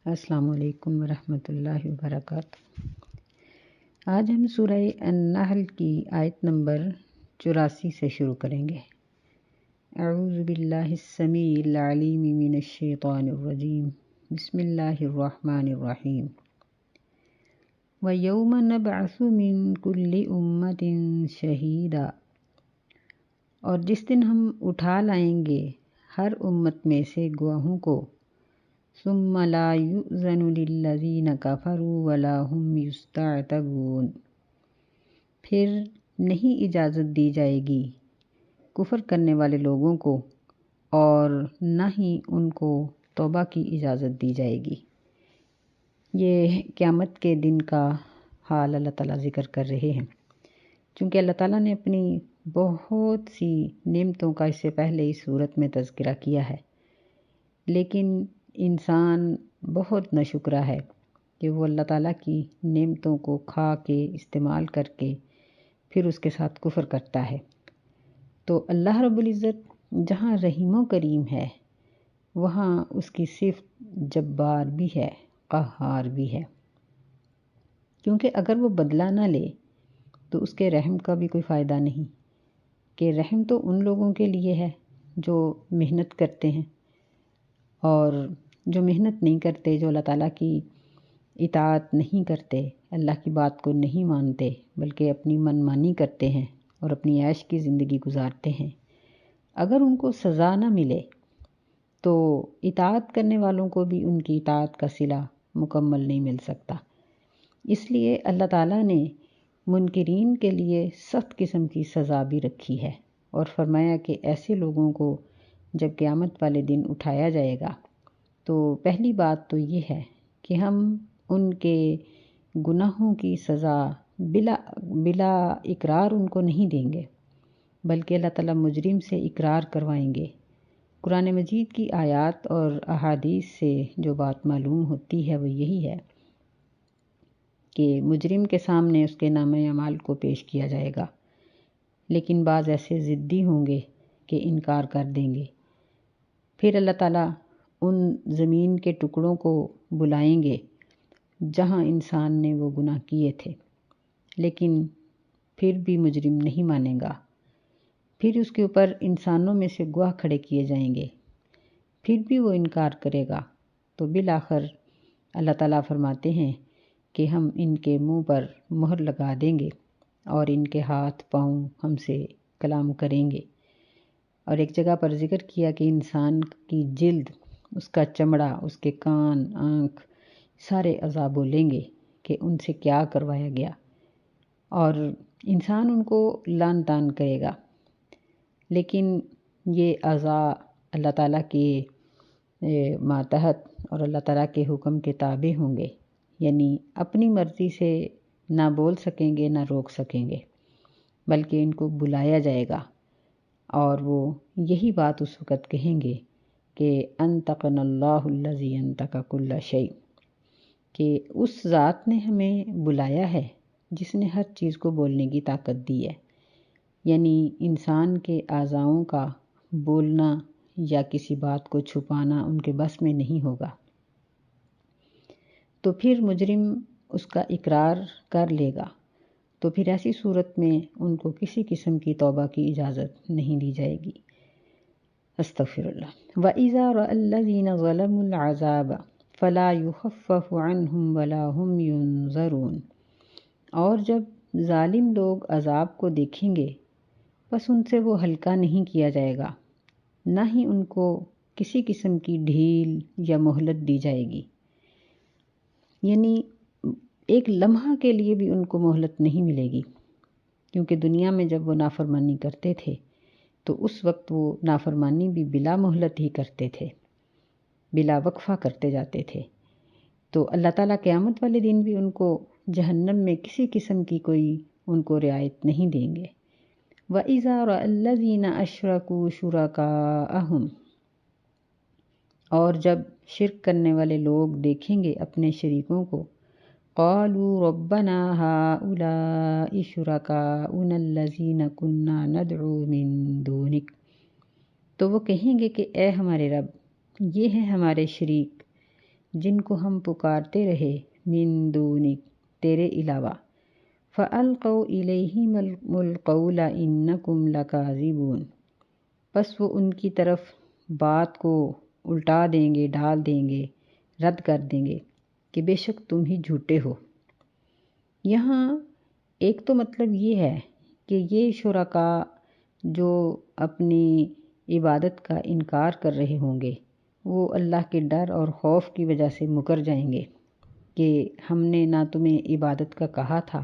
السلام علیکم ورحمۃ اللہ وبرکاتہ۔ آج ہم سورہ النحل کی آیت نمبر 84 سے شروع کریں گے۔ اعوذ باللہ السمیع العلیم من الشیطان الرجیم، بسم اللہ الرحمن الرحیم۔ وَيَوْمَ نَبْعَثُ مِن كُلِّ أُمَّةٍ شَهِيدًا، اور جس دن ہم اٹھا لائیں گے ہر امت میں سے گواہوں کو۔ ثم لا يؤذن للذین کفروا ولا هم یستعتبون، پھر نہیں اجازت دی جائے گی کفر کرنے والے لوگوں کو اور نہ ہی ان کو توبہ کی اجازت دی جائے گی۔ یہ قیامت کے دن کا حال اللہ تعالیٰ ذکر کر رہے ہیں، چونکہ اللہ تعالیٰ نے اپنی بہت سی نعمتوں کا اس سے پہلے اس صورت میں تذکرہ کیا ہے، لیکن انسان بہت ناشکرا ہے کہ وہ اللہ تعالیٰ کی نعمتوں کو کھا کے استعمال کر کے پھر اس کے ساتھ کفر کرتا ہے۔ تو اللہ رب العزت جہاں رحیم و کریم ہے وہاں اس کی صفت جبار بھی ہے، قہار بھی ہے، کیونکہ اگر وہ بدلہ نہ لے تو اس کے رحم کا بھی کوئی فائدہ نہیں، کہ رحم تو ان لوگوں کے لیے ہے جو محنت کرتے ہیں، اور جو محنت نہیں کرتے، جو اللہ تعالیٰ کی اطاعت نہیں کرتے، اللہ کی بات کو نہیں مانتے بلکہ اپنی من مانی کرتے ہیں اور اپنی عیش کی زندگی گزارتے ہیں، اگر ان کو سزا نہ ملے تو اطاعت کرنے والوں کو بھی ان کی اطاعت کا صلہ مکمل نہیں مل سکتا۔ اس لیے اللہ تعالیٰ نے منکرین کے لیے سخت قسم کی سزا بھی رکھی ہے، اور فرمایا کہ ایسے لوگوں کو جب قیامت والے دن اٹھایا جائے گا تو پہلی بات تو یہ ہے کہ ہم ان کے گناہوں کی سزا بلا اقرار ان کو نہیں دیں گے، بلکہ اللہ تعالیٰ مجرم سے اقرار کروائیں گے۔ قرآن مجید کی آیات اور احادیث سے جو بات معلوم ہوتی ہے وہ یہی ہے کہ مجرم کے سامنے اس کے نامہ اعمال کو پیش کیا جائے گا، لیکن بعض ایسے ضدی ہوں گے کہ انکار کر دیں گے۔ پھر اللہ تعالیٰ ان زمین کے ٹکڑوں کو بلائیں گے جہاں انسان نے وہ گناہ کیے تھے، لیکن پھر بھی مجرم نہیں مانے گا۔ پھر اس کے اوپر انسانوں میں سے گواہ کھڑے کیے جائیں گے، پھر بھی وہ انکار کرے گا، تو بالآخر اللہ تعالیٰ فرماتے ہیں کہ ہم ان کے منہ پر مہر لگا دیں گے اور ان کے ہاتھ پاؤں ہم سے کلام کریں گے۔ اور ایک جگہ پر ذکر کیا کہ انسان کی جلد، اس کا چمڑا، اس کے کان، آنکھ، سارے اعضاء بولیں گے کہ ان سے کیا کروایا گیا، اور انسان ان کو لعن طعن کرے گا، لیکن یہ اعضاء اللہ تعالیٰ کے ماتحت اور اللہ تعالیٰ کے حکم کے تابع ہوں گے، یعنی اپنی مرضی سے نہ بول سکیں گے نہ روک سکیں گے، بلکہ ان کو بلایا جائے گا، اور وہ یہی بات اس وقت کہیں گے کہ انطقنا اللہ الذی انطق کل شیء، کہ اس ذات نے ہمیں بلایا ہے جس نے ہر چیز کو بولنے کی طاقت دی ہے، یعنی انسان کے اعضاؤں کا بولنا یا کسی بات کو چھپانا ان کے بس میں نہیں ہوگا۔ تو پھر مجرم اس کا اقرار کر لے گا، تو پھر ایسی صورت میں ان کو کسی قسم کی توبہ کی اجازت نہیں دی جائے گی۔ استغفر اللہ۔ وَإِذَا رَأَى الَّذِينَ ظَلَمُوا الْعَذَابَ فَلَا يُخَفَّفُ عَنْهُمْ وَلَا هُمْ يُنظَرُونَ، اور جب ظالم لوگ عذاب کو دیکھیں گے بس ان سے وہ ہلکا نہیں کیا جائے گا، نہ ہی ان کو کسی قسم کی ڈھیل یا مہلت دی جائے گی، یعنی ایک لمحہ کے لیے بھی ان کو مہلت نہیں ملے گی، کیونکہ دنیا میں جب وہ نافرمانی کرتے تھے تو اس وقت وہ نافرمانی بھی بلا مہلت ہی کرتے تھے، بلا وقفہ کرتے جاتے تھے۔ تو اللہ تعالیٰ قیامت والے دن بھی ان کو جہنم میں کسی قسم کی کوئی ان کو رعایت نہیں دیں گے۔ وَإِذَا رَأَى الَّذِينَ أَشْرَكُوا شُرَكَاءَهُمْ، اور جب شرک کرنے والے لوگ دیکھیں گے اپنے شریکوں کو، قَالُوا رَبَّنَا هَؤُلَاءِ شُرَكَاؤُنَا الَّذِينَ كُنَّا نَدْعُو مِن دُونِكَ، تو وہ کہیں گے کہ اے ہمارے رب، یہ ہیں ہمارے شریک جن کو ہم پکارتے رہے من دونک تیرے علاوہ، فَأَلْقَوْا إِلَيْهِمُ الْقَوْلَ إِنَّكُمْ لَكَاذِبُونَ، پس وہ ان کی طرف بات کو الٹا دیں گے، ڈال دیں گے، رد کر دیں گے کہ بے شک تم ہی جھوٹے ہو۔ یہاں ایک تو مطلب یہ ہے کہ یہ شرکاء جو اپنی عبادت کا انکار کر رہے ہوں گے وہ اللہ کے ڈر اور خوف کی وجہ سے مکر جائیں گے کہ ہم نے نہ تمہیں عبادت کا کہا تھا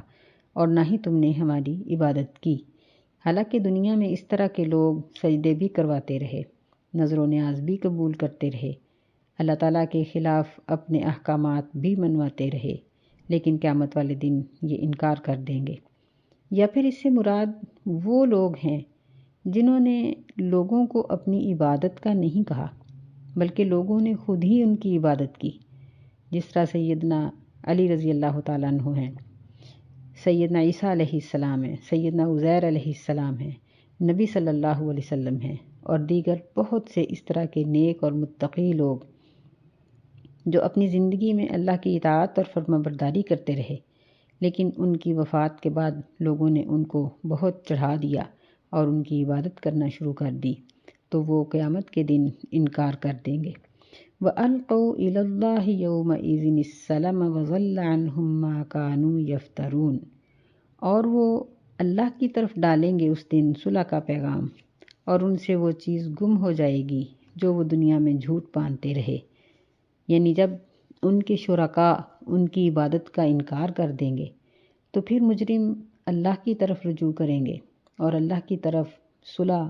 اور نہ ہی تم نے ہماری عبادت کی۔ حالانکہ دنیا میں اس طرح کے لوگ سجدے بھی کرواتے رہے، نذر و نیاز بھی قبول کرتے رہے، اللہ تعالیٰ کے خلاف اپنے احکامات بھی منواتے رہے، لیکن قیامت والے دن یہ انکار کر دیں گے۔ یا پھر اس سے مراد وہ لوگ ہیں جنہوں نے لوگوں کو اپنی عبادت کا نہیں کہا بلکہ لوگوں نے خود ہی ان کی عبادت کی، جس طرح سیدنا علی رضی اللہ تعالیٰ عنہ ہیں، سیدنا عیسیٰ علیہ السلام ہیں، سیدنا عزیر علیہ السلام ہیں، نبی صلی اللہ علیہ وسلم ہیں، اور دیگر بہت سے اس طرح کے نیک اور متقی لوگ جو اپنی زندگی میں اللہ کی اطاعت اور فرما برداری کرتے رہے، لیکن ان کی وفات کے بعد لوگوں نے ان کو بہت چڑھا دیا اور ان کی عبادت کرنا شروع کر دی، تو وہ قیامت کے دن انکار کر دیں گے۔ وَأَلْقَوْا إِلَى اللَّهِ يَوْمَئِذٍ السَّلَمَ وَضَلَّ عَنْهُمْ مَا كَانُوا يَفْتَرُونَ، اور وہ اللہ کی طرف ڈالیں گے اس دن صلح کا پیغام، اور ان سے وہ چیز گم ہو جائے گی جو وہ دنیا میں جھوٹ باندھتے رہے۔ یعنی جب ان کے شرکاء ان کی عبادت کا انکار کر دیں گے تو پھر مجرم اللہ کی طرف رجوع کریں گے اور اللہ کی طرف صلح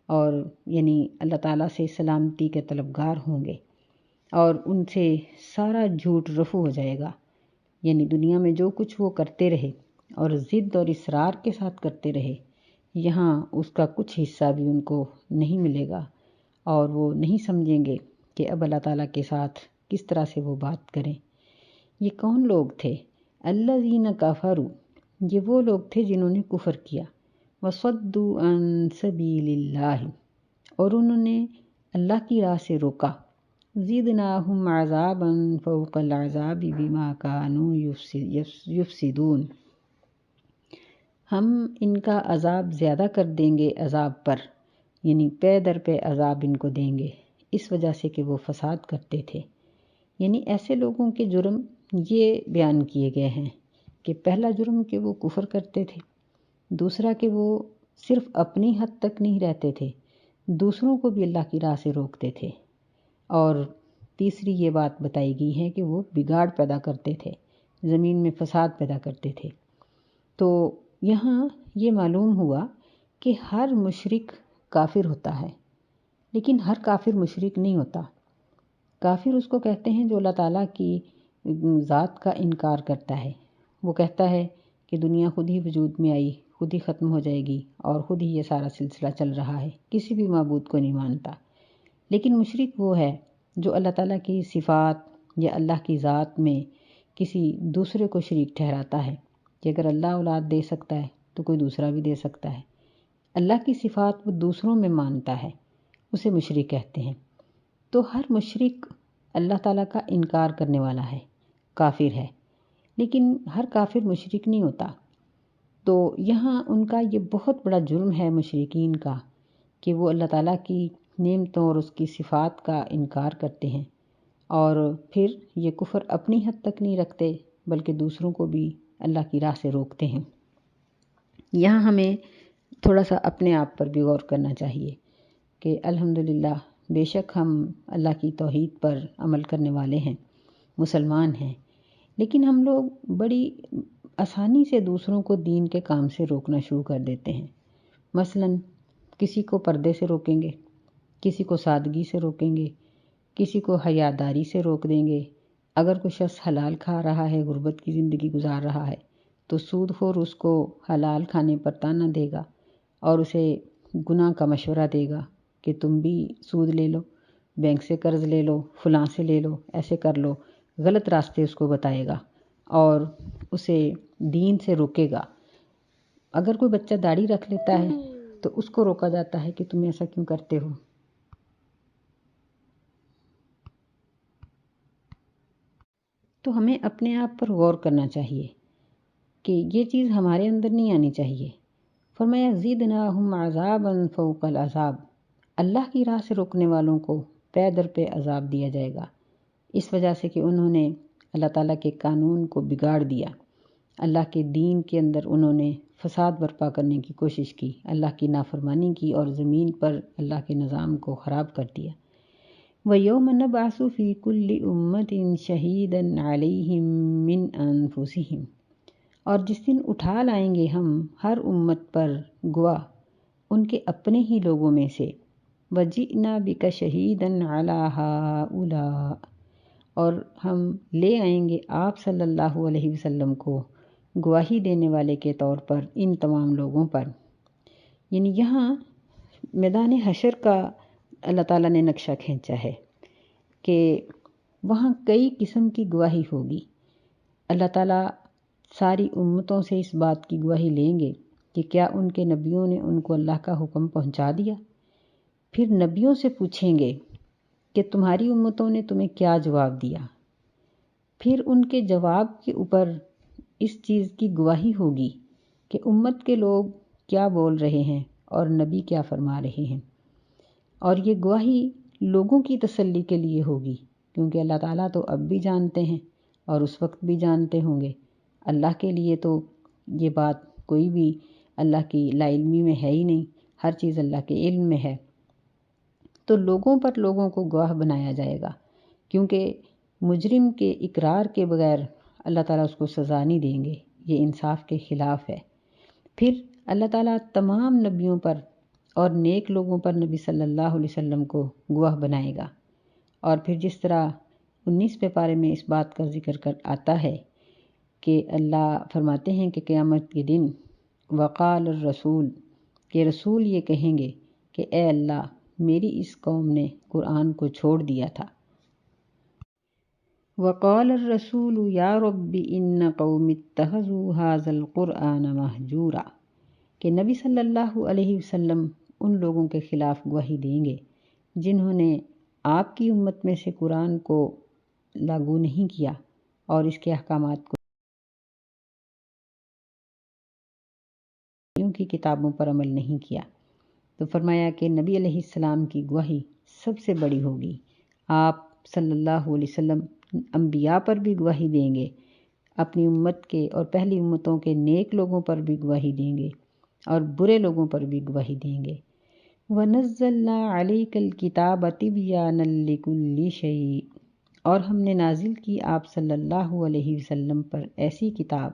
اور یعنی اللہ تعالیٰ سے سلامتی کے طلبگار ہوں گے، اور ان سے سارا جھوٹ رفع ہو جائے گا۔ یعنی دنیا میں جو کچھ وہ کرتے رہے اور ضد اور اصرار کے ساتھ کرتے رہے، یہاں اس کا کچھ حصہ بھی ان کو نہیں ملے گا، اور وہ نہیں سمجھیں گے کہ اب اللہ تعالیٰ کے ساتھ کس طرح سے وہ بات کریں۔ یہ کون لوگ تھے؟ الذین کفروا، یہ وہ لوگ تھے جنہوں نے کفر کیا، وصدوا عن سبیل اللہ، اور انہوں نے اللہ کی راہ سے روکا، زدناہم عذابا فوق العذاب بما کانوا یفسدون، ہم ان کا عذاب زیادہ کر دیں گے عذاب پر، یعنی پے در پہ عذاب ان کو دیں گے اس وجہ سے کہ وہ فساد کرتے تھے۔ یعنی ایسے لوگوں کے جرم یہ بیان کیے گئے ہیں کہ پہلا جرم کہ وہ کفر کرتے تھے، دوسرا کہ وہ صرف اپنی حد تک نہیں رہتے تھے، دوسروں کو بھی اللہ کی راہ سے روکتے تھے، اور تیسری یہ بات بتائی گئی ہے کہ وہ بگاڑ پیدا کرتے تھے، زمین میں فساد پیدا کرتے تھے۔ تو یہاں یہ معلوم ہوا کہ ہر مشرک کافر ہوتا ہے، لیکن ہر کافر مشرک نہیں ہوتا۔ کافر اس کو کہتے ہیں جو اللہ تعالیٰ کی ذات کا انکار کرتا ہے، وہ کہتا ہے کہ دنیا خود ہی وجود میں آئی، خود ہی ختم ہو جائے گی، اور خود ہی یہ سارا سلسلہ چل رہا ہے، کسی بھی معبود کو نہیں مانتا۔ لیکن مشرک وہ ہے جو اللہ تعالیٰ کی صفات یا اللہ کی ذات میں کسی دوسرے کو شریک ٹھہراتا ہے کہ اگر اللہ اولاد دے سکتا ہے تو کوئی دوسرا بھی دے سکتا ہے، اللہ کی صفات وہ دوسروں میں مانتا ہے، اسے مشرک کہتے ہیں۔ تو ہر مشرک اللہ تعالیٰ کا انکار کرنے والا ہے، کافر ہے، لیکن ہر کافر مشرک نہیں ہوتا۔ تو یہاں ان کا یہ بہت بڑا جرم ہے مشرکین کا کہ وہ اللہ تعالیٰ کی نعمتوں اور اس کی صفات کا انکار کرتے ہیں، اور پھر یہ کفر اپنی حد تک نہیں رکھتے بلکہ دوسروں کو بھی اللہ کی راہ سے روکتے ہیں۔ یہاں ہمیں تھوڑا سا اپنے آپ پر بھی غور کرنا چاہیے کہ الحمدللہ بے شک ہم اللہ کی توحید پر عمل کرنے والے ہیں، مسلمان ہیں، لیکن ہم لوگ بڑی آسانی سے دوسروں کو دین کے کام سے روکنا شروع کر دیتے ہیں۔ مثلاً کسی کو پردے سے روکیں گے، کسی کو سادگی سے روکیں گے، کسی کو حیاداری سے روک دیں گے۔ اگر کوئی شخص حلال کھا رہا ہے، غربت کی زندگی گزار رہا ہے، تو سود خور اس کو حلال کھانے پر طعنہ دے گا اور اسے گناہ کا مشورہ دے گا کہ تم بھی سود لے لو، بینک سے قرض لے لو، فلاں سے لے لو، ایسے کر لو، غلط راستے اس کو بتائے گا اور اسے دین سے روکے گا۔ اگر کوئی بچہ داڑھی رکھ لیتا ہے تو اس کو روکا جاتا ہے کہ تم ایسا کیوں کرتے ہو۔ تو ہمیں اپنے آپ پر غور کرنا چاہیے کہ یہ چیز ہمارے اندر نہیں آنی چاہیے۔ فرمایا زدناہم عذابا فوق العذاب، اللہ کی راہ سے روکنے والوں کو پے در پہ عذاب دیا جائے گا، اس وجہ سے کہ انہوں نے اللہ تعالیٰ کے قانون کو بگاڑ دیا، اللہ کے دین کے اندر انہوں نے فساد برپا کرنے کی کوشش کی، اللہ کی نافرمانی کی اور زمین پر اللہ کے نظام کو خراب کر دیا۔ وَيَوْمَ نَبْعَثُ فِي كُلِّ أُمَّةٍ شَهِيدًا عَلَيْهِمْ مِنْ أَنفُسِهِمْ، اور جس دن اٹھا لائیں گے ہم ہر امت پر گواہ ان کے اپنے ہی لوگوں میں سے، وَجِئْنَا بِكَ شَهِيدًا عَلَى هَؤُلَاءِ، اور ہم لے آئیں گے آپ صلی اللہ علیہ وسلم کو گواہی دینے والے کے طور پر ان تمام لوگوں پر۔ یعنی یہاں میدان حشر کا اللہ تعالیٰ نے نقشہ کھینچا ہے کہ وہاں کئی قسم کی گواہی ہوگی۔ اللہ تعالیٰ ساری امتوں سے اس بات کی گواہی لیں گے کہ کیا ان کے نبیوں نے ان کو اللہ کا حکم پہنچا دیا؟ پھر نبیوں سے پوچھیں گے کہ تمہاری امتوں نے تمہیں کیا جواب دیا؟ پھر ان کے جواب کے اوپر اس چیز کی گواہی ہوگی کہ امت کے لوگ کیا بول رہے ہیں اور نبی کیا فرما رہے ہیں، اور یہ گواہی لوگوں کی تسلی کے لیے ہوگی، کیونکہ اللہ تعالیٰ تو اب بھی جانتے ہیں اور اس وقت بھی جانتے ہوں گے۔ اللہ کے لیے تو یہ بات کوئی بھی اللہ کی لا علمی میں ہے ہی نہیں، ہر چیز اللہ کے علم میں ہے۔ تو لوگوں پر لوگوں کو گواہ بنایا جائے گا، کیونکہ مجرم کے اقرار کے بغیر اللہ تعالیٰ اس کو سزا نہیں دیں گے، یہ انصاف کے خلاف ہے۔ پھر اللہ تعالیٰ تمام نبیوں پر اور نیک لوگوں پر نبی صلی اللہ علیہ وسلم کو گواہ بنائے گا۔ اور پھر جس طرح 19ویں پارے میں اس بات کا ذکر آتا ہے کہ اللہ فرماتے ہیں کہ قیامت کے دن وقال الرسول، کہ رسول یہ کہیں گے کہ اے اللہ میری اس قوم نے قرآن کو چھوڑ دیا تھا۔ وقال الرسول یا رب ان قوم اتخذوا هذا القرآن مہجورا، کہ نبی صلی اللہ علیہ وسلم ان لوگوں کے خلاف گواہی دیں گے جنہوں نے آپ کی امت میں سے قرآن کو لاگو نہیں کیا اور اس کے احکامات کو کی کتابوں پر عمل نہیں کیا۔ تو فرمایا کہ نبی علیہ السلام کی گواہی سب سے بڑی ہوگی۔ آپ صلی اللہ علیہ وسلم انبیاء پر بھی گواہی دیں گے، اپنی امت کے اور پہلی امتوں کے نیک لوگوں پر بھی گواہی دیں گے اور برے لوگوں پر بھی گواہی دیں گے۔ وَنَزَّلْنَا عَلَيْكَ الْكِتَابَ تِبْيَانًا لِكُلِّ شَيْءٍ، اور ہم نے نازل کی آپ صلی اللہ علیہ وسلم پر ایسی کتاب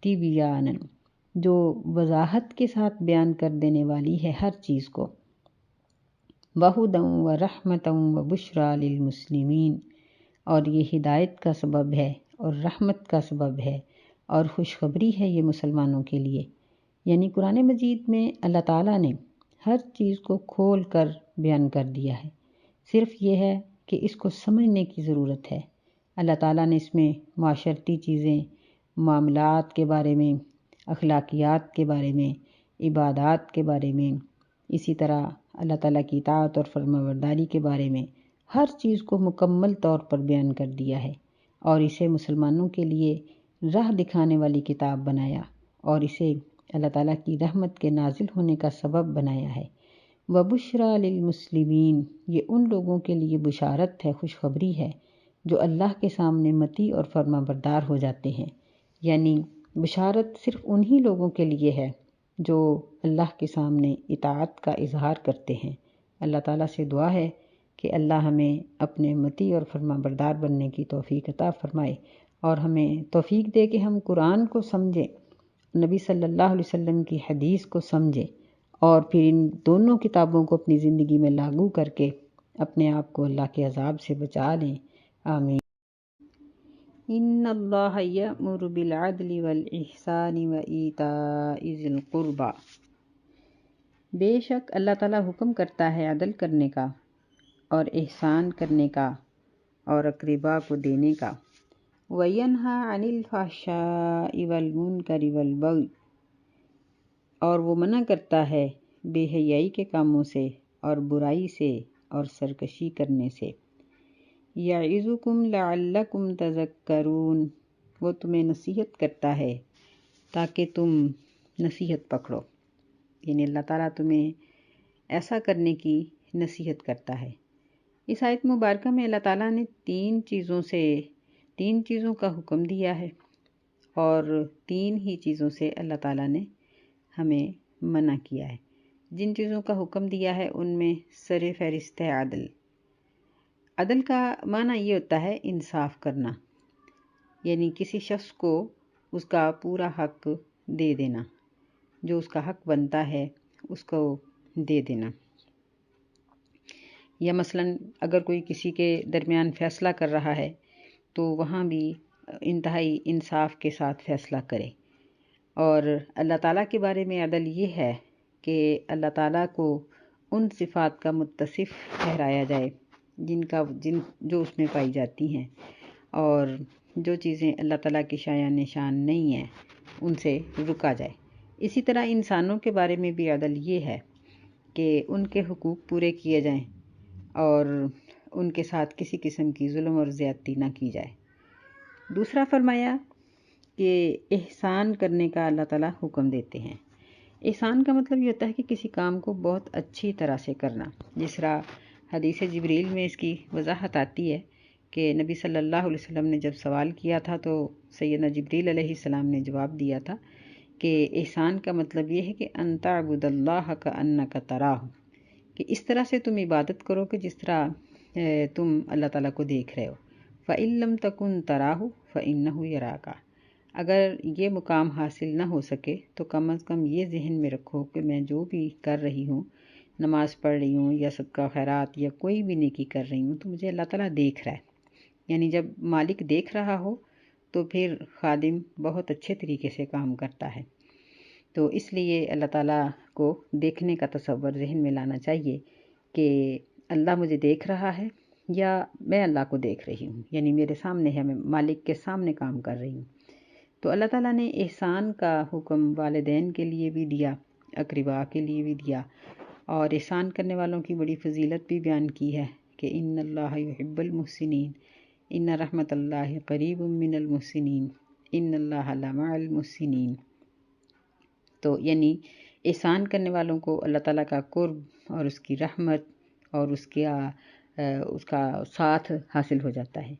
تِبْيَانًا جو وضاحت کے ساتھ بیان کر دینے والی ہے ہر چیز کو، وَهُدًى وَرَحْمَةً وَبُشْرَى لِلْمُسْلِمِينَ، اور یہ ہدایت کا سبب ہے اور رحمت کا سبب ہے اور خوشخبری ہے یہ مسلمانوں کے لیے۔ یعنی قرآن مجید میں اللہ تعالیٰ نے ہر چیز کو کھول کر بیان کر دیا ہے، صرف یہ ہے کہ اس کو سمجھنے کی ضرورت ہے۔ اللہ تعالیٰ نے اس میں معاشرتی چیزیں، معاملات کے بارے میں، اخلاقیات کے بارے میں، عبادات کے بارے میں، اسی طرح اللہ تعالیٰ کی اطاعت اور فرمانبرداری کے بارے میں ہر چیز کو مکمل طور پر بیان کر دیا ہے، اور اسے مسلمانوں کے لیے راہ دکھانے والی کتاب بنایا اور اسے اللہ تعالیٰ کی رحمت کے نازل ہونے کا سبب بنایا ہے۔ وَبُشْرَى لِلْمُسْلِمِينَ، یہ ان لوگوں کے لیے بشارت ہے، خوشخبری ہے جو اللہ کے سامنے مطیع اور فرمانبردار ہو جاتے ہیں۔ یعنی بشارت صرف انہی لوگوں کے لیے ہے جو اللہ کے سامنے اطاعت کا اظہار کرتے ہیں۔ اللہ تعالیٰ سے دعا ہے کہ اللہ ہمیں اپنے مطیع اور فرمانبردار بننے کی توفیق عطا فرمائے، اور ہمیں توفیق دے کہ ہم قرآن کو سمجھیں، نبی صلی اللہ علیہ وسلم کی حدیث کو سمجھیں، اور پھر ان دونوں کتابوں کو اپنی زندگی میں لاگو کر کے اپنے آپ کو اللہ کے عذاب سے بچا لیں۔ آمین۔ ان اللہ یأمر بالعدل والإحسان وإیتاء ذی القربى، بے شک اللہ تعالیٰ حکم کرتا ہے عدل کرنے کا اور احسان کرنے کا اور اقربا کو دینے کا، وَيَنْهَى عَنِ الْفَحْشَاءِ وَالْمُنْكَرِ وَالْبَغْيِ، اور وہ منع کرتا ہے بے حیائی کے کاموں سے اور برائی سے اور سرکشی کرنے سے۔ یعظکم لعلکم تذکرون، وہ تمہیں نصیحت کرتا ہے تاکہ تم نصیحت پکڑو، یعنی اللہ تعالیٰ تمہیں ایسا کرنے کی نصیحت کرتا ہے۔ اس آیت مبارکہ میں اللہ تعالیٰ نے تین چیزوں کا حکم دیا ہے، اور تین ہی چیزوں سے اللہ تعالیٰ نے ہمیں منع کیا ہے۔ جن چیزوں کا حکم دیا ہے ان میں سر فہرست ہے عدل۔ عدل کا معنی یہ ہوتا ہے انصاف کرنا، یعنی کسی شخص کو اس کا پورا حق دے دینا، جو اس کا حق بنتا ہے اس کو دے دینا۔ یا مثلاً اگر کوئی کسی کے درمیان فیصلہ کر رہا ہے تو وہاں بھی انتہائی انصاف کے ساتھ فیصلہ کرے۔ اور اللہ تعالیٰ کے بارے میں عدل یہ ہے کہ اللہ تعالیٰ کو ان صفات کا متصف ٹھہرایا جائے جو اس میں پائی جاتی ہیں، اور جو چیزیں اللہ تعالیٰ کی شایان نشان نہیں ہیں ان سے رکا جائے۔ اسی طرح انسانوں کے بارے میں بھی عدل یہ ہے کہ ان کے حقوق پورے کیے جائیں اور ان کے ساتھ کسی قسم کی ظلم اور زیادتی نہ کی جائے۔ دوسرا فرمایا کہ احسان کرنے کا اللہ تعالیٰ حکم دیتے ہیں۔ احسان کا مطلب یہ ہوتا ہے کہ کسی کام کو بہت اچھی طرح سے کرنا، جس طرح حدیث جبریل میں اس کی وضاحت آتی ہے کہ نبی صلی اللہ علیہ وسلم نے جب سوال کیا تھا تو سیدنا جبریل علیہ السلام نے جواب دیا تھا کہ احسان کا مطلب یہ ہے کہ ان تعبد اللہ کأنک تراہ، کہ اس طرح سے تم عبادت کرو کہ جس طرح تم اللہ تعالیٰ کو دیکھ رہے ہو۔ فَإِن لَمْ تَكُنْ تَرَاهُ فَإِنَّهُ يَرَاكَ، اگر یہ مقام حاصل نہ ہو سکے تو کم از کم یہ ذہن میں رکھو کہ میں جو بھی کر رہی ہوں، نماز پڑھ رہی ہوں یا صدقہ خیرات یا کوئی بھی نیکی کر رہی ہوں، تو مجھے اللہ تعالیٰ دیکھ رہا ہے۔ یعنی جب مالک دیکھ رہا ہو تو پھر خادم بہت اچھے طریقے سے کام کرتا ہے۔ تو اس لیے اللہ تعالیٰ کو دیکھنے کا تصور ذہن میں لانا چاہیے کہ اللہ مجھے دیکھ رہا ہے یا میں اللہ کو دیکھ رہی ہوں، یعنی میرے سامنے ہے، میں مالک کے سامنے کام کر رہی ہوں۔ تو اللہ تعالیٰ نے احسان کا حکم والدین کے لیے بھی دیا، اقرباء کے لیے بھی دیا، اور احسان کرنے والوں کی بڑی فضیلت بھی بیان کی ہے کہ ان اللہ یحب المحسنین، ان رحمت اللہ قریب من المحسنین، ان اللہ لمع المحسنین۔ تو یعنی احسان کرنے والوں کو اللہ تعالیٰ کا قرب اور اس کی رحمت اور اس کا ساتھ حاصل ہو جاتا ہے۔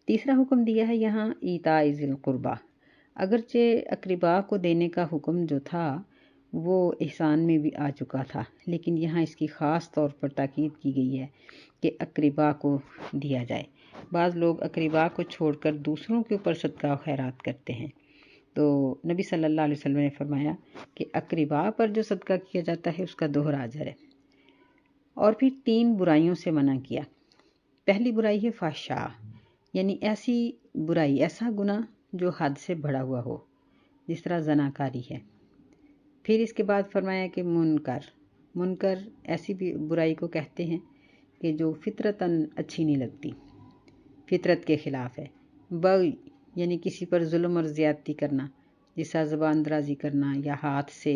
تیسرا حکم دیا ہے یہاں ایتاء ذی القربہ۔ اگرچہ اقرباء کو دینے کا حکم جو تھا وہ احسان میں بھی آ چکا تھا، لیکن یہاں اس کی خاص طور پر تاکید کی گئی ہے کہ اقرباء کو دیا جائے۔ بعض لوگ اقرباء کو چھوڑ کر دوسروں کے اوپر صدقہ و خیرات کرتے ہیں، تو نبی صلی اللہ علیہ وسلم نے فرمایا کہ اقرباء پر جو صدقہ کیا جاتا ہے اس کا دوہرا اجر ہے۔ اور پھر تین برائیوں سے منع کیا۔ پہلی برائی ہے فحشاء، یعنی ایسی برائی، ایسا گناہ جو حد سے بڑھا ہوا ہو، جس طرح زناکاری ہے۔ پھر اس کے بعد فرمایا کہ منکر ایسی بھی برائی کو کہتے ہیں کہ جو فطرتاً اچھی نہیں لگتی، فطرت کے خلاف ہے۔ بغی یعنی کسی پر ظلم اور زیادتی کرنا، جس طرح زبان درازی کرنا یا ہاتھ سے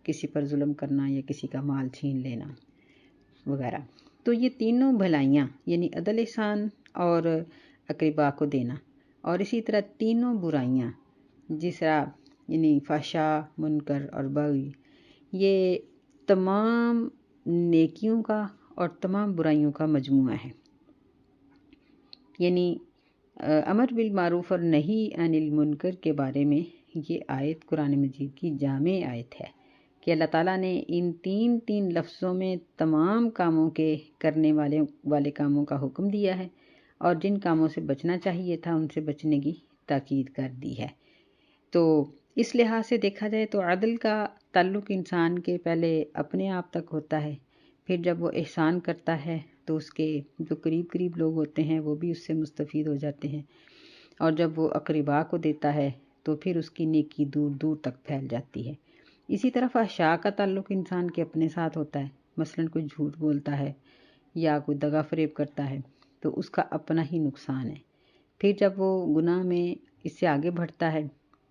کسی پر ظلم کرنا یا کسی کا مال چھین لینا وغیرہ۔ تو یہ تینوں بھلائیاں یعنی عدل، احسان اور اقرباء کو دینا، اور اسی طرح تینوں برائیاں جس طرح یعنی فحشاء، منکر اور بغی، یہ تمام نیکیوں کا اور تمام برائیوں کا مجموعہ ہے۔ یعنی امر بالمعروف اور نہی عن المنکر کے بارے میں یہ آیت قرآن مجید کی جامع آیت ہے کہ اللہ تعالیٰ نے ان تین لفظوں میں تمام کاموں کے کرنے والے کاموں کا حکم دیا ہے، اور جن کاموں سے بچنا چاہیے تھا ان سے بچنے کی تاکید کر دی ہے۔ تو اس لحاظ سے دیکھا جائے تو عدل کا تعلق انسان کے پہلے اپنے آپ تک ہوتا ہے، پھر جب وہ احسان کرتا ہے تو اس کے جو قریب لوگ ہوتے ہیں وہ بھی اس سے مستفید ہو جاتے ہیں، اور جب وہ اقرباء کو دیتا ہے تو پھر اس کی نیکی دور دور تک پھیل جاتی ہے۔ اسی طرح فحشاء کا تعلق انسان کے اپنے ساتھ ہوتا ہے، مثلاً کوئی جھوٹ بولتا ہے یا کوئی دغا فریب کرتا ہے تو اس کا اپنا ہی نقصان ہے۔ پھر جب وہ گناہ میں اس سے آگے بڑھتا ہے،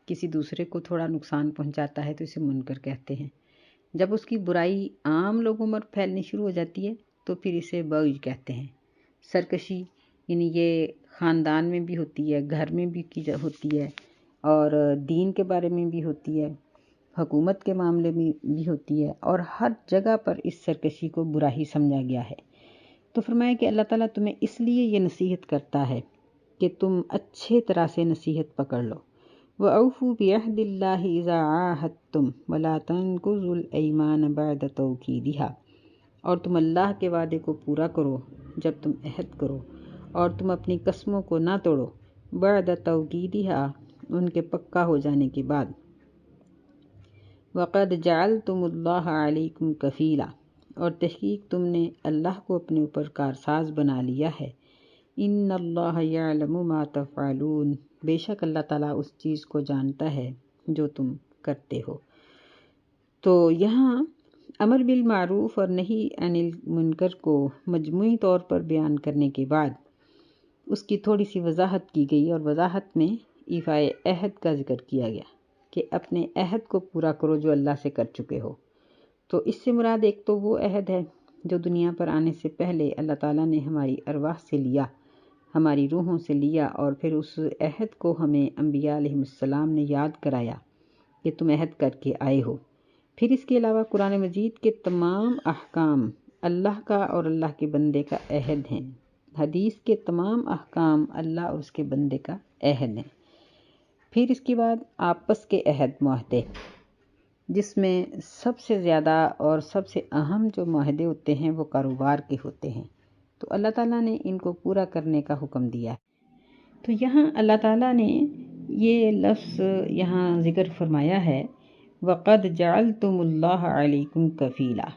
کسی دوسرے کو تھوڑا نقصان پہنچاتا ہے تو اسے منکر کہتے ہیں۔ جب اس کی برائی عام لوگوں میں پھیلنی شروع ہو جاتی ہے تو پھر اسے بغی کہتے ہیں۔ سرکشی یعنی یہ خاندان میں بھی ہوتی ہے، گھر میں بھی ہوتی ہے، اور دین کے بارے میں بھی ہوتی ہے، حکومت کے معاملے میں بھی ہوتی ہے، اور ہر جگہ پر اس سرکشی کو برا ہی سمجھا گیا ہے۔ تو فرمایا کہ اللہ تعالیٰ تمہیں اس لیے یہ نصیحت کرتا ہے کہ تم اچھے طرح سے نصیحت پکڑ لو۔ وَأَوْفُوا بِعَهْدِ اللَّهِ إِذَا عَاهَدتُّمْ وَلَا تَنقُضُوا الْأَيْمَانَ بَعْدَ تَوْكِيدِهَا، اور تم اللہ کے وعدے کو پورا کرو جب تم عہد کرو، اور تم اپنی قسموں کو نہ توڑو بعد توکیدها، ان کے پکا ہو جانے کے بعد۔ وَقَدْ جَعَلْتُمُ اللَّهَ عَلَيْكُمْ كَفِيلًا، اور تحقیق تم نے اللہ کو اپنے اوپر کارساز بنا لیا ہے۔ ان اللہ یعلم ما تفعلون، بے شک اللہ تعالیٰ اس چیز کو جانتا ہے جو تم کرتے ہو۔ تو یہاں امر بالمعروف اور نہی عن المنکر کو مجموعی طور پر بیان کرنے کے بعد اس کی تھوڑی سی وضاحت کی گئی، اور وضاحت میں ایفائے عہد کا ذکر کیا گیا کہ اپنے عہد کو پورا کرو جو اللہ سے کر چکے ہو۔ تو اس سے مراد ایک تو وہ عہد ہے جو دنیا پر آنے سے پہلے اللہ تعالیٰ نے ہماری ارواح سے لیا، ہماری روحوں سے لیا، اور پھر اس عہد کو ہمیں انبیاء علیہ السلام نے یاد کرایا کہ تم عہد کر کے آئے ہو۔ پھر اس کے علاوہ قرآن مجید کے تمام احکام اللہ کا اور اللہ کے بندے کا عہد ہیں، حدیث کے تمام احکام اللہ اور اس کے بندے کا عہد ہیں۔ پھر اس کے بعد آپس کے عہد معاہدے، جس میں سب سے زیادہ اور سب سے اہم جو معاہدے ہوتے ہیں وہ کاروبار کے ہوتے ہیں، تو اللہ تعالیٰ نے ان کو پورا کرنے کا حکم دیا ہے۔ تو یہاں اللہ تعالیٰ نے یہ لفظ یہاں ذکر فرمایا ہے وَقَدْ جَعَلْتُمُ اللَّهَ عَلَيْكُمْ كَفِيلًا،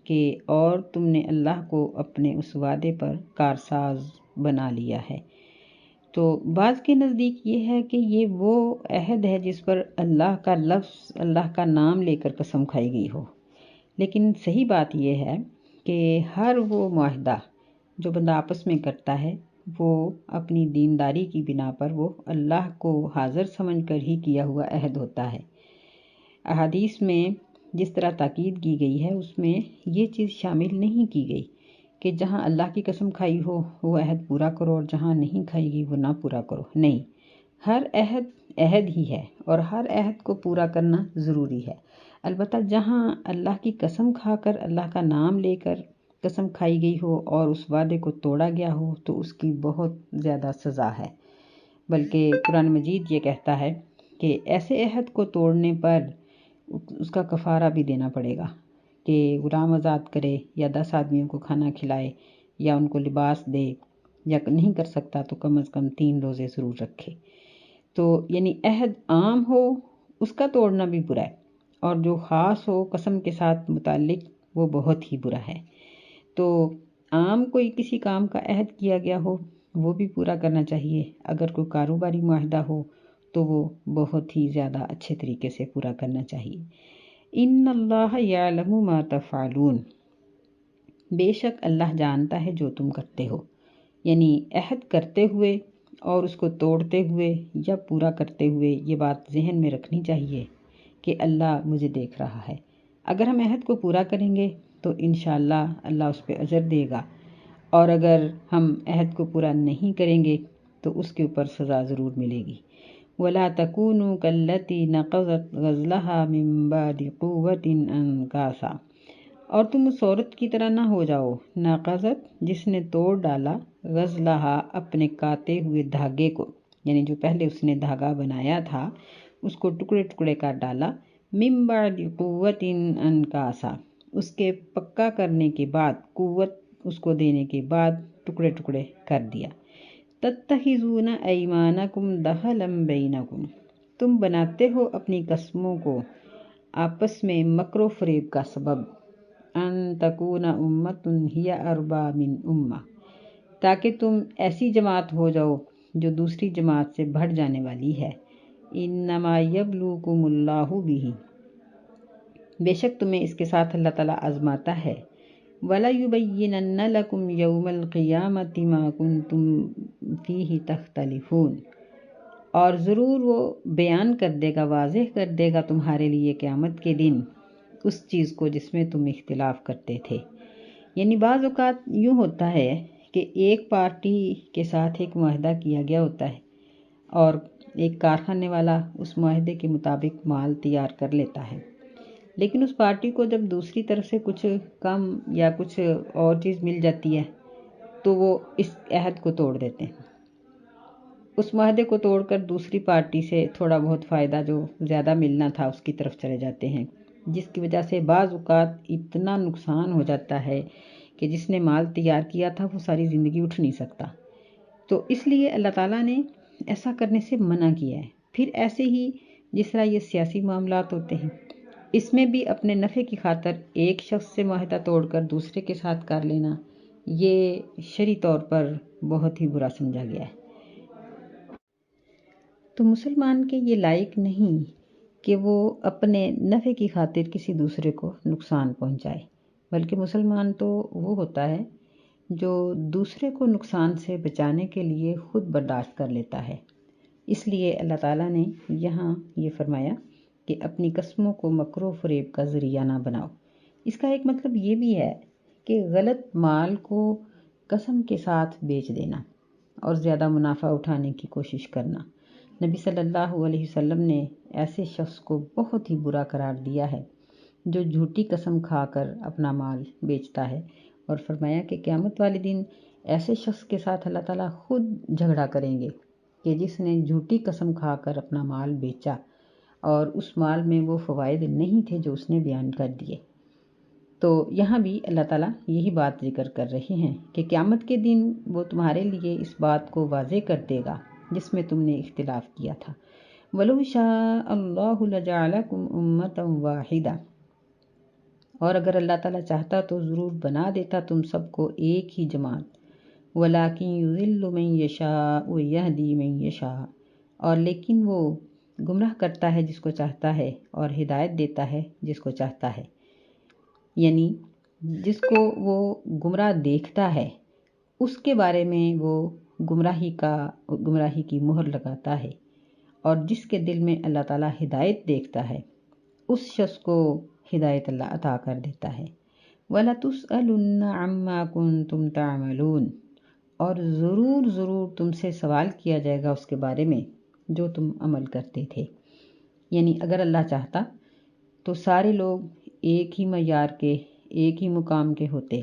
کہ اور تم نے اللہ کو اپنے اس وعدے پر کارساز بنا لیا ہے۔ تو بعض کے نزدیک یہ ہے کہ یہ وہ عہد ہے جس پر اللہ کا لفظ، اللہ کا نام لے کر قسم کھائی گئی ہو، لیکن صحیح بات یہ ہے کہ ہر وہ معاہدہ جو بندہ آپس میں کرتا ہے وہ اپنی دینداری کی بنا پر وہ اللہ کو حاضر سمجھ کر ہی کیا ہوا عہد ہوتا ہے۔ احادیث میں جس طرح تاکید کی گئی ہے اس میں یہ چیز شامل نہیں کی گئی کہ جہاں اللہ کی قسم کھائی ہو وہ عہد پورا کرو اور جہاں نہیں کھائی گئی وہ نہ پورا کرو، نہیں، ہر عہد عہد ہی ہے اور ہر عہد کو پورا کرنا ضروری ہے۔ البتہ جہاں اللہ کی قسم کھا کر، اللہ کا نام لے کر قسم کھائی گئی ہو اور اس وعدے کو توڑا گیا ہو تو اس کی بہت زیادہ سزا ہے، بلکہ قرآن مجید یہ کہتا ہے کہ ایسے عہد کو توڑنے پر اس کا کفارہ بھی دینا پڑے گا کہ غلام آزاد کرے یا 10 آدمیوں کو کھانا کھلائے یا ان کو لباس دے، یا نہیں کر سکتا تو کم از کم 3 روزے ضرور رکھے۔ تو یعنی عہد عام ہو اس کا توڑنا بھی برا ہے، اور جو خاص ہو قسم کے ساتھ متعلق وہ بہت ہی برا ہے۔ تو عام کوئی کسی کام کا عہد کیا گیا ہو وہ بھی پورا کرنا چاہیے، اگر کوئی کاروباری معاہدہ ہو تو وہ بہت ہی زیادہ اچھے طریقے سے پورا کرنا چاہیے۔ ان اللہ یعلم ما تفعلون، بے شک اللہ جانتا ہے جو تم کرتے ہو، یعنی عہد کرتے ہوئے اور اس کو توڑتے ہوئے یا پورا کرتے ہوئے یہ بات ذہن میں رکھنی چاہیے کہ اللہ مجھے دیکھ رہا ہے۔ اگر ہم عہد کو پورا کریں گے تو انشاءاللہ اللہ اس پہ اجر دے گا، اور اگر ہم عہد کو پورا نہیں کریں گے تو اس کے اوپر سزا ضرور ملے گی۔ وَلَا تَكُونُوا كَالَّتِي نَقَضَتْ غَزْلَهَا مِن بَعْدِ قُوَّةٍ أَنْكَاثًا، اور تم اس عورت کی طرح نہ ہو جاؤ، ناقضت جس نے توڑ ڈالا، غزلها اپنے کاتے ہوئے دھاگے کو، یعنی جو پہلے اس نے دھاگا بنایا تھا اس کو ٹکڑے ٹکڑے کر ڈالا، من بعد قوت انکاسا، اس کے پکا کرنے کے بعد، قوت اس کو دینے کے بعد ٹکڑے ٹکڑے کر دیا۔ تتخذون ایمانکم دخلا بینکم، تم بناتے ہو اپنی قسموں کو آپس میں مکر و فریب کا سبب، ان تکون امت ہی اربا من امہ، تاکہ تم ایسی جماعت ہو جاؤ جو دوسری جماعت سے بڑھ جانے والی ہے۔ انما یبلوکم اللہ بہ، بے شک تمہیں اس کے ساتھ اللہ تعالیٰ آزماتا ہے۔ وَلَيُبَيِّنَنَّ لَكُمْ يَوْمَ الْقِيَامَةِ مَا كُنْتُمْ فِيهِ تَخْتَلِفُونَ، اور ضرور وہ بیان کر دے گا، واضح کر دے گا تمہارے لیے قیامت کے دن اس چیز کو جس میں تم اختلاف کرتے تھے۔ یعنی بعض اوقات یوں ہوتا ہے کہ ایک پارٹی کے ساتھ ایک معاہدہ کیا گیا ہوتا ہے اور ایک کارخانے والا اس معاہدے کے مطابق مال تیار کر لیتا ہے، لیکن اس پارٹی کو جب دوسری طرف سے کچھ کم یا کچھ اور چیز مل جاتی ہے تو وہ اس عہد کو توڑ دیتے ہیں، اس معاہدے کو توڑ کر دوسری پارٹی سے تھوڑا بہت فائدہ جو زیادہ ملنا تھا اس کی طرف چلے جاتے ہیں، جس کی وجہ سے بعض اوقات اتنا نقصان ہو جاتا ہے کہ جس نے مال تیار کیا تھا وہ ساری زندگی اٹھ نہیں سکتا۔ تو اس لیے اللہ تعالیٰ نے ایسا کرنے سے منع کیا ہے۔ پھر ایسے ہی جس طرح یہ سیاسی معاملات ہوتے ہیں، اس میں بھی اپنے نفع کی خاطر ایک شخص سے معاہدہ توڑ کر دوسرے کے ساتھ کر لینا، یہ شرعی طور پر بہت ہی برا سمجھا گیا ہے۔ تو مسلمان کے یہ لائق نہیں کہ وہ اپنے نفع کی خاطر کسی دوسرے کو نقصان پہنچائے، بلکہ مسلمان تو وہ ہوتا ہے جو دوسرے کو نقصان سے بچانے کے لیے خود برداشت کر لیتا ہے۔ اس لیے اللہ تعالیٰ نے یہاں یہ فرمایا کہ اپنی قسموں کو مکر و فریب کا ذریعہ نہ بناؤ۔ اس کا ایک مطلب یہ بھی ہے کہ غلط مال کو قسم کے ساتھ بیچ دینا اور زیادہ منافع اٹھانے کی کوشش کرنا۔ نبی صلی اللہ علیہ وسلم نے ایسے شخص کو بہت ہی برا قرار دیا ہے جو جھوٹی قسم کھا کر اپنا مال بیچتا ہے، اور فرمایا کہ قیامت والے دن ایسے شخص کے ساتھ اللہ تعالیٰ خود جھگڑا کریں گے کہ جس نے جھوٹی قسم کھا کر اپنا مال بیچا اور اس مال میں وہ فوائد نہیں تھے جو اس نے بیان کر دیے۔ تو یہاں بھی اللہ تعالیٰ یہی بات ذکر کر رہے ہیں کہ قیامت کے دن وہ تمہارے لیے اس بات کو واضح کر دے گا جس میں تم نے اختلاف کیا تھا۔ وَلَوْ شَاءَ اللَّهُ لَجَعَلَكُمْ أُمَّةً وَاحِدَةً، اور اگر اللہ تعالیٰ چاہتا تو ضرور بنا دیتا تم سب کو ایک ہی جماعت۔ وَلَٰكِن يُضِلُّ مَن يَشَاءُ وَيَهْدِي مَن يَشَاءُ، اور لیکن وہ گمراہ کرتا ہے جس کو چاہتا ہے اور ہدایت دیتا ہے جس کو چاہتا ہے، یعنی جس کو وہ گمراہ دیکھتا ہے اس کے بارے میں وہ گمراہی کی مہر لگاتا ہے، اور جس کے دل میں اللہ تعالیٰ ہدایت دیکھتا ہے اس شخص کو ہدایت اللہ عطا کر دیتا ہے۔ وَلَتُسْأَلُنَّ عَمَّا كُنتُمْ تَعْمَلُونَ، اور ضرور تم سے سوال کیا جائے گا اس کے بارے میں جو تم عمل کرتے تھے۔ یعنی اگر اللہ چاہتا تو سارے لوگ ایک ہی معیار کے، ایک ہی مقام کے ہوتے،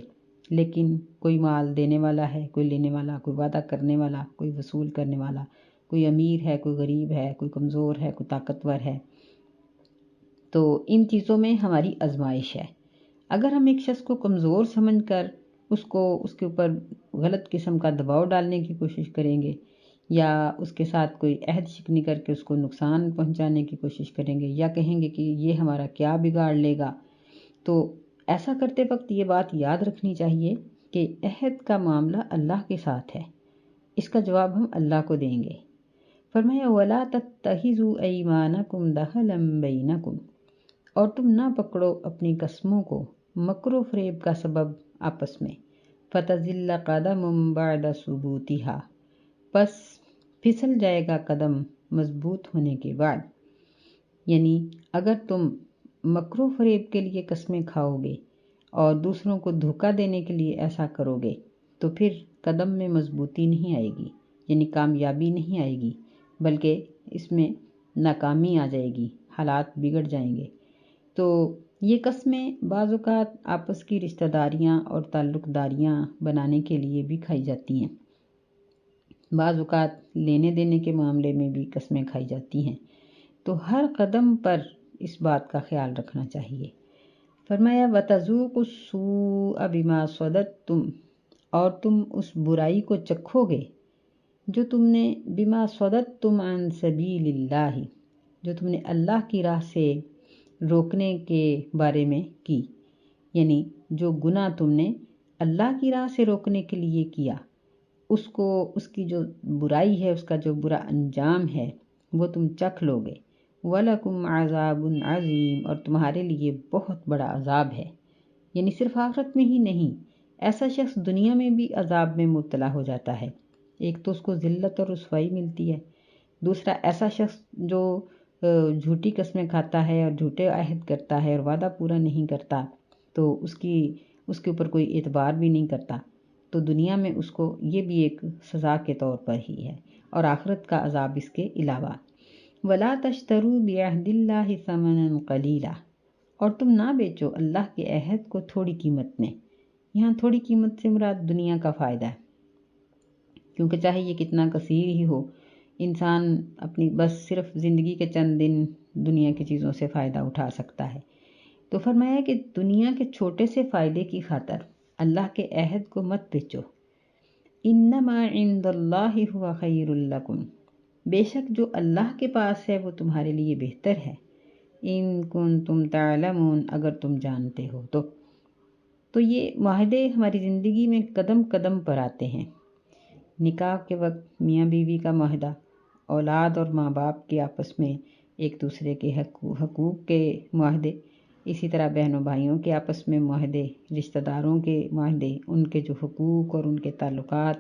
لیکن کوئی مال دینے والا ہے، کوئی لینے والا، کوئی وعدہ کرنے والا، کوئی وصول کرنے والا، کوئی امیر ہے، کوئی غریب ہے، کوئی کمزور ہے، کوئی طاقتور ہے۔ تو ان چیزوں میں ہماری آزمائش ہے۔ اگر ہم ایک شخص کو کمزور سمجھ کر اس کے اوپر غلط قسم کا دباؤ ڈالنے کی کوشش کریں گے، یا اس کے ساتھ کوئی عہد شکنی کر کے اس کو نقصان پہنچانے کی کوشش کریں گے، یا کہیں گے کہ یہ ہمارا کیا بگاڑ لے گا، تو ایسا کرتے وقت یہ بات یاد رکھنی چاہیے کہ عہد کا معاملہ اللہ کے ساتھ ہے، اس کا جواب ہم اللہ کو دیں گے۔ فرمایا وَلَا تَتَّخِذُوا أَيْمَانَكُمْ دَخَلًا بَيْنَكُمْ، اور تم نہ پکڑو اپنی قسموں کو مکر و فریب کا سبب آپس میں۔ فَتَزِلَّ قَدَمٌ بَعْدَ ثُبُوتِهَا، پس پھسل جائے گا قدم مضبوط ہونے کے بعد۔ یعنی اگر تم مکر و فریب کے لیے قسمیں کھاؤ گے اور دوسروں کو دھوکہ دینے کے لیے ایسا کرو گے تو پھر قدم میں مضبوطی نہیں آئے گی، یعنی کامیابی نہیں آئے گی، بلکہ اس میں ناکامی آ جائے گی، حالات بگڑ جائیں گے۔ تو یہ قسمیں بعض اوقات آپس کی رشتہ داریاں اور تعلق داریاں بنانے کے لیے بھی کھائی جاتی ہیں، بعض اوقات لینے دینے کے معاملے میں بھی قسمیں کھائی جاتی ہیں۔ تو ہر قدم پر اس بات کا خیال رکھنا چاہیے۔ فرمایا وَتَذُوقُوا السُّوءَ بِمَا صَدَدتُّمْ، اور تم اس برائی کو چکھو گے جو تم نے بِمَا صَدَدتُّمْ عَن سَبِيلِ اللَّهِ، جو تم نے اللہ کی راہ سے روکنے کے بارے میں کی، یعنی جو گناہ تم نے اللہ کی راہ سے روکنے کے لیے کیا، اس کی جو برائی ہے، اس کا جو برا انجام ہے وہ تم چکھ لو گے۔ وَلَكُمْ عَذَابٌ عَظِيمٌ، اور تمہارے لیے بہت بڑا عذاب ہے، یعنی صرف آخرت میں ہی نہیں، ایسا شخص دنیا میں بھی عذاب میں مبتلا ہو جاتا ہے۔ ایک تو اس کو ذلت اور رسوائی ملتی ہے، دوسرا ایسا شخص جو جھوٹی قسمیں کھاتا ہے اور جھوٹے عہد کرتا ہے اور وعدہ پورا نہیں کرتا تو اس کے اوپر کوئی اعتبار بھی نہیں کرتا، تو دنیا میں اس کو یہ بھی ایک سزا کے طور پر ہی ہے، اور آخرت کا عذاب اس کے علاوہ۔ وَلَا تَشْتَرُوا بِعَهْدِ اللَّهِ ثَمَنًا قَلِيلًا، اور تم نہ بیچو اللہ کے عہد کو تھوڑی قیمت میں۔ یہاں تھوڑی قیمت سے مراد دنیا کا فائدہ ہے، کیونکہ چاہے یہ کتنا کثیر ہی ہو، انسان اپنی بس صرف زندگی کے چند دن دنیا کی چیزوں سے فائدہ اٹھا سکتا ہے۔ تو فرمایا کہ دنیا کے چھوٹے سے فائدے کی خاطر اللہ کے عہد کو مت بیچو۔ انما عند اللہ هو خیر لکم، بے شک جو اللہ کے پاس ہے وہ تمہارے لیے بہتر ہے۔ ان کنتم تعلمون، اگر تم جانتے ہو تو یہ معاہدے ہماری زندگی میں قدم قدم پر آتے ہیں۔ نکاح کے وقت میاں بیوی کا معاہدہ، اولاد اور ماں باپ کے آپس میں ایک دوسرے کے حقوق کے معاہدے، اسی طرح بہنوں بھائیوں کے آپس میں معاہدے، رشتہ داروں کے معاہدے، ان کے جو حقوق اور ان کے تعلقات،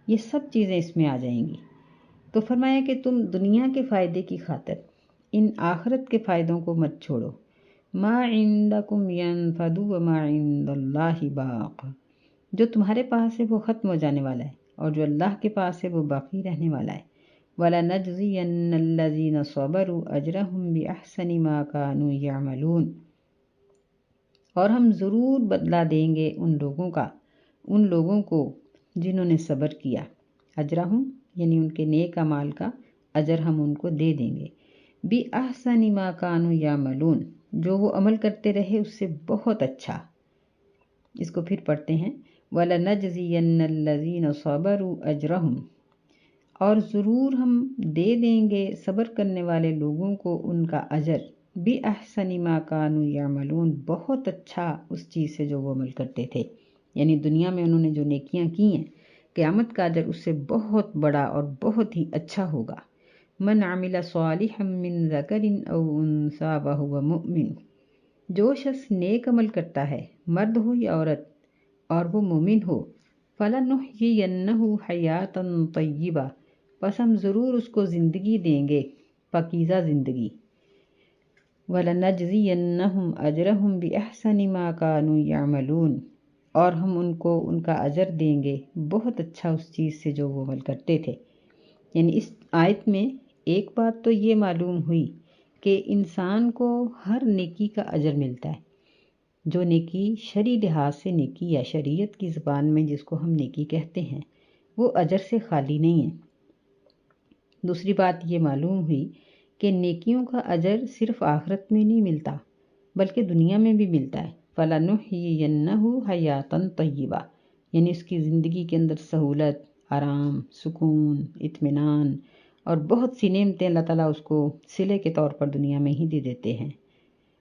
یہ سب چیزیں اس میں آ جائیں گی۔ تو فرمایا کہ تم دنیا کے فائدے کی خاطر ان آخرت کے فائدوں کو مت چھوڑو۔ ما عندکم ینفد وما عند اللہ باق، جو تمہارے پاس ہے وہ ختم ہو جانے والا ہے، اور جو اللہ کے پاس ہے وہ باقی رہنے والا ہے۔ وَلَنَجْزِيَنَّ الَّذِينَ صَبَرُوا أَجْرَهُمْ بِأَحْسَنِ مَا كَانُوا يَعْمَلُونَ، اور ہم ضرور بدلہ دیں گے ان لوگوں کو جنہوں نے صبر کیا۔ اجرہم یعنی ان کے نیک اعمال کا اجر ہم ان کو دے دیں گے۔ بِأَحْسَنِ مَا كَانُوا يَعْمَلُونَ، جو وہ عمل کرتے رہے اس سے بہت اچھا۔ اس کو پھر پڑھتے ہیں، وَلَنَجْزِيَنَّ الَّذِينَ صَبَرُوا أَجْرَهُمْ، اور ضرور ہم دے دیں گے صبر کرنے والے لوگوں کو ان کا اجر، بِأَحْسَنِ مَا كَانُوا يَعْمَلُونَ، بہت اچھا اس چیز سے جو وہ عمل کرتے تھے۔ یعنی دنیا میں انہوں نے جو نیکیاں کی ہیں، قیامت کا اجر اس سے بہت بڑا اور بہت ہی اچھا ہوگا۔ من عمل صالحا من ذکر او انثی وہو مؤمن، جو شخص نیک عمل کرتا ہے، مرد ہو یا عورت، اور وہ مومن ہو، فَلَنُحْيِيَنَّهُ حَيَاةً طَيِّبَةً، پس ہم ضرور اس کو زندگی دیں گے، پاکیزہ زندگی۔ وَلَنَجْزِيَنَّهُمْ أَجْرَهُمْ بِأَحْسَنِ مَا كَانُوا يَعْمَلُونَ، اور ہم ان کو ان کا اجر دیں گے بہت اچھا اس چیز سے جو وہ عمل کرتے تھے۔ یعنی اس آیت میں ایک بات تو یہ معلوم ہوئی کہ انسان کو ہر نیکی کا اجر ملتا ہے۔ جو نیکی شرعی لحاظ سے نیکی یا شریعت کی زبان میں جس کو ہم نیکی کہتے ہیں، وہ اجر سے خالی نہیں ہے۔ دوسری بات یہ معلوم ہوئی کہ نیکیوں کا اجر صرف آخرت میں نہیں ملتا بلکہ دنیا میں بھی ملتا ہے۔ فَلَنُحْيِيَنَّهُ حَيَاةً طَيِّبَةً، یعنی اس کی زندگی کے اندر سہولت، آرام، سکون، اطمینان اور بہت سی نعمتیں اللہ تعالیٰ اس کو صلے کے طور پر دنیا میں ہی دے دیتے ہیں۔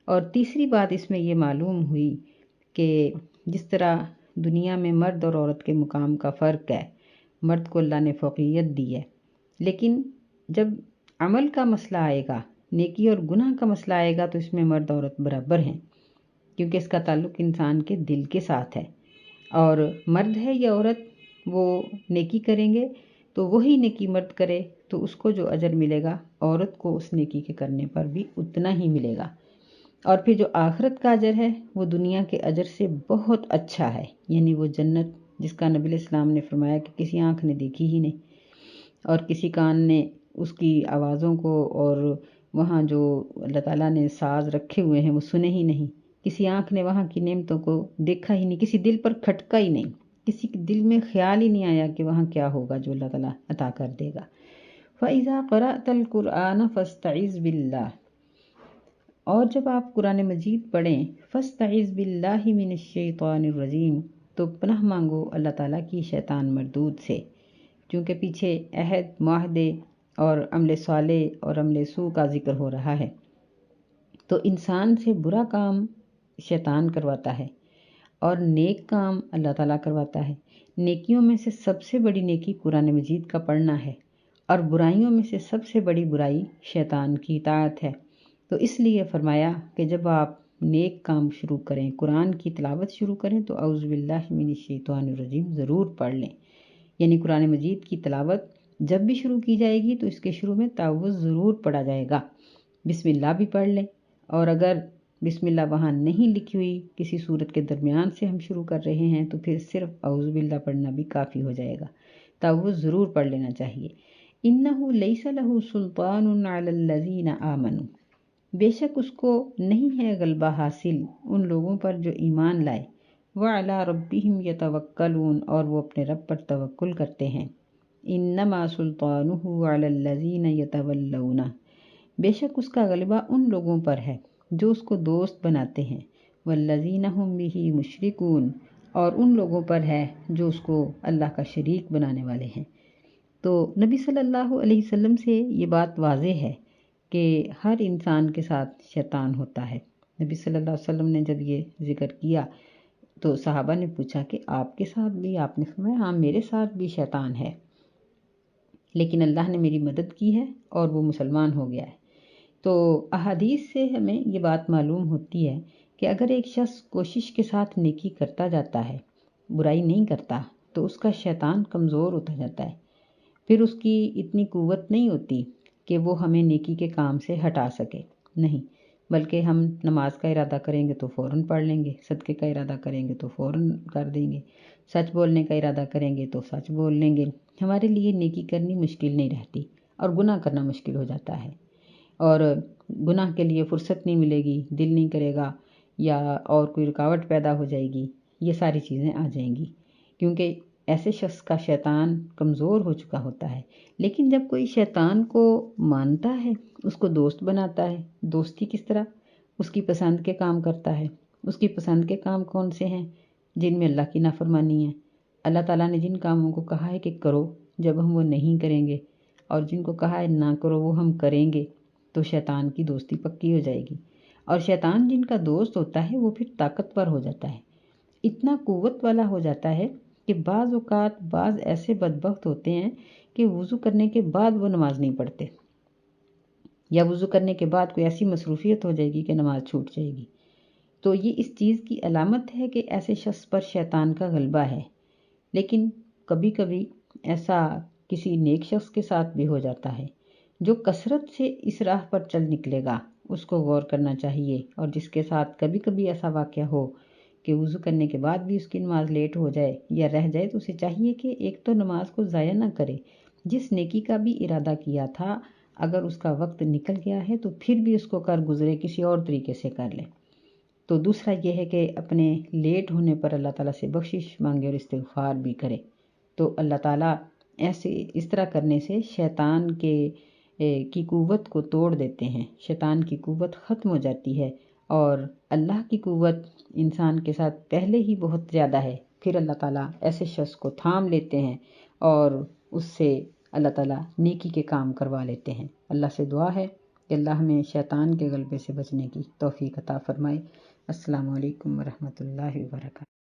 اور تیسری بات اس میں یہ معلوم ہوئی کہ جس طرح دنیا میں مرد اور عورت کے مقام کا فرق ہے، مرد کو اللہ نے فوقیت دی ہے، لیکن جب عمل کا مسئلہ آئے گا، نیکی اور گناہ کا مسئلہ آئے گا، تو اس میں مرد اور عورت برابر ہیں، کیونکہ اس کا تعلق انسان کے دل کے ساتھ ہے۔ اور مرد ہے یا عورت، وہ نیکی کریں گے تو وہی نیکی مرد کرے تو اس کو جو اجر ملے گا، عورت کو اس نیکی کے کرنے پر بھی اتنا ہی ملے گا۔ اور پھر جو آخرت کا اجر ہے وہ دنیا کے اجر سے بہت اچھا ہے، یعنی وہ جنت جس کا نبی علیہ السلام نے فرمایا کہ کسی آنکھ نے دیکھی ہی نہیں، اور کسی کان نے اس کی آوازوں کو، اور وہاں جو اللہ تعالیٰ نے ساز رکھے ہوئے ہیں وہ سنے ہی نہیں، کسی آنکھ نے وہاں کی نعمتوں کو دیکھا ہی نہیں، کسی دل پر کھٹکا ہی نہیں، کسی کے دل میں خیال ہی نہیں آیا کہ وہاں کیا ہوگا جو اللہ تعالیٰ عطا کر دے گا۔ فَإِذَا قَرَأْتَ الْقُرْآنَ فَاسْتَعِذْ بِاللَّهِ، اور جب آپ قرآن مجید پڑھیں، فَاسْتَعِذْ بِاللَّهِ مِنَ الشَّيْطَانِ الرَّجِيمِ، تو پناہ مانگو اللہ تعالیٰ کی شیطان مردود سے، کیونکہ پیچھے عہد، معاہدے اور عمل صالح اور عمل سوء کا ذکر ہو رہا ہے۔ تو انسان سے برا کام شیطان کرواتا ہے اور نیک کام اللہ تعالیٰ کرواتا ہے۔ نیکیوں میں سے سب سے بڑی نیکی قرآن مجید کا پڑھنا ہے، اور برائیوں میں سے سب سے بڑی برائی شیطان کی اطاعت ہے۔ تو اس لیے فرمایا کہ جب آپ نیک کام شروع کریں، قرآن کی تلاوت شروع کریں، تو اعوذ باللہ من الشیطان الرجیم ضرور پڑھ لیں۔ یعنی قرآن مجید کی تلاوت جب بھی شروع کی جائے گی تو اس کے شروع میں تعوذ ضرور پڑھا جائے گا، بسم اللہ بھی پڑھ لیں، اور اگر بسم اللہ وہاں نہیں لکھی ہوئی کسی صورت کے درمیان سے ہم شروع کر رہے ہیں تو پھر صرف اعوذ باللہ پڑھنا بھی کافی ہو جائے گا، تعوذ ضرور پڑھ لینا چاہیے۔ انہ لیس لہ سلطان علی الذین آمنوا، بے شک اس کو نہیں ہے غلبہ حاصل ان لوگوں پر جو ایمان لائے، وعلی ربہم یتوکلون، اور وہ اپنے رب پر توکل کرتے ہیں۔ انما سلطانہ علی الذین یتولونہ، بے شک اس کا غلبہ ان لوگوں پر ہے جو اس کو دوست بناتے ہیں، والذین ہم بہ مشرکون، اور ان لوگوں پر ہے جو اس کو اللہ کا شریک بنانے والے ہیں۔ تو نبی صلی اللہ علیہ وسلم سے یہ بات واضح ہے کہ ہر انسان کے ساتھ شیطان ہوتا ہے۔ نبی صلی اللہ علیہ وسلم نے جب یہ ذکر کیا تو صحابہ نے پوچھا کہ آپ کے ساتھ بھی؟ آپ نے فرمایا ہاں میرے ساتھ بھی شیطان ہے، لیکن اللہ نے میری مدد کی ہے اور وہ مسلمان ہو گیا ہے۔ تو احادیث سے ہمیں یہ بات معلوم ہوتی ہے کہ اگر ایک شخص کوشش کے ساتھ نیکی کرتا جاتا ہے، برائی نہیں کرتا، تو اس کا شیطان کمزور ہوتا جاتا ہے، پھر اس کی اتنی قوت نہیں ہوتی کہ وہ ہمیں نیکی کے کام سے ہٹا سکے، نہیں، بلکہ ہم نماز کا ارادہ کریں گے تو فوراً پڑھ لیں گے، صدقے کا ارادہ کریں گے تو فوراً کر دیں گے، سچ بولنے کا ارادہ کریں گے تو سچ بول لیں گے۔ ہمارے لیے نیکی کرنی مشکل نہیں رہتی اور گناہ کرنا مشکل ہو جاتا ہے، اور گناہ کے لیے فرصت نہیں ملے گی، دل نہیں کرے گا، یا اور کوئی رکاوٹ پیدا ہو جائے گی، یہ ساری چیزیں آ جائیں گی، کیونکہ ایسے شخص کا شیطان کمزور ہو چکا ہوتا ہے۔ لیکن جب کوئی شیطان کو مانتا ہے، اس کو دوست بناتا ہے، دوستی کس طرح؟ اس کی پسند کے کام کرتا ہے۔ اس کی پسند کے کام کون سے ہیں؟ جن میں اللہ کی نافرمانی ہے۔ اللہ تعالیٰ نے جن کاموں کو کہا ہے کہ کرو، جب ہم وہ نہیں کریں گے، اور جن کو کہا ہے نہ کرو وہ ہم کریں گے، تو شیطان کی دوستی پکی ہو جائے گی۔ اور شیطان جن کا دوست ہوتا ہے وہ پھر طاقتور ہو جاتا ہے، اتنا قوت والا ہو جاتا ہے کہ بعض اوقات بعض ایسے بدبخت ہوتے ہیں کہ وضو کرنے کے بعد وہ نماز نہیں پڑھتے، یا وضو کرنے کے بعد کوئی ایسی مصروفیت ہو جائے گی کہ نماز چھوٹ جائے گی۔ تو یہ اس چیز کی علامت ہے کہ ایسے شخص پر شیطان کا غلبہ ہے۔ لیکن کبھی کبھی ایسا کسی نیک شخص کے ساتھ بھی ہو جاتا ہے جو کثرت سے اس راہ پر چل نکلے گا، اس کو غور کرنا چاہیے، اور جس کے ساتھ کبھی کبھی ایسا واقعہ ہو کہ وضو کرنے کے بعد بھی اس کی نماز لیٹ ہو جائے یا رہ جائے، تو اسے چاہیے کہ ایک تو نماز کو ضائع نہ کرے، جس نیکی کا بھی ارادہ کیا تھا اگر اس کا وقت نکل گیا ہے تو پھر بھی اس کو کر گزرے، کسی اور طریقے سے کر لے۔ تو دوسرا یہ ہے کہ اپنے لیٹ ہونے پر اللہ تعالیٰ سے بخشش مانگے اور استغفار بھی کرے، تو اللہ تعالیٰ اس طرح کرنے سے شیطان کی قوت کو توڑ دیتے ہیں، شیطان کی قوت ختم ہو جاتی ہے، اور اللہ کی قوت انسان کے ساتھ پہلے ہی بہت زیادہ ہے، پھر اللہ تعالیٰ ایسے شخص کو تھام لیتے ہیں اور اس سے اللہ تعالیٰ نیکی کے کام کروا لیتے ہیں۔ اللہ سے دعا ہے کہ اللہ ہمیں شیطان کے غلبے سے بچنے کی توفیق عطا فرمائے۔ السلام علیکم ورحمۃ اللہ وبرکاتہ۔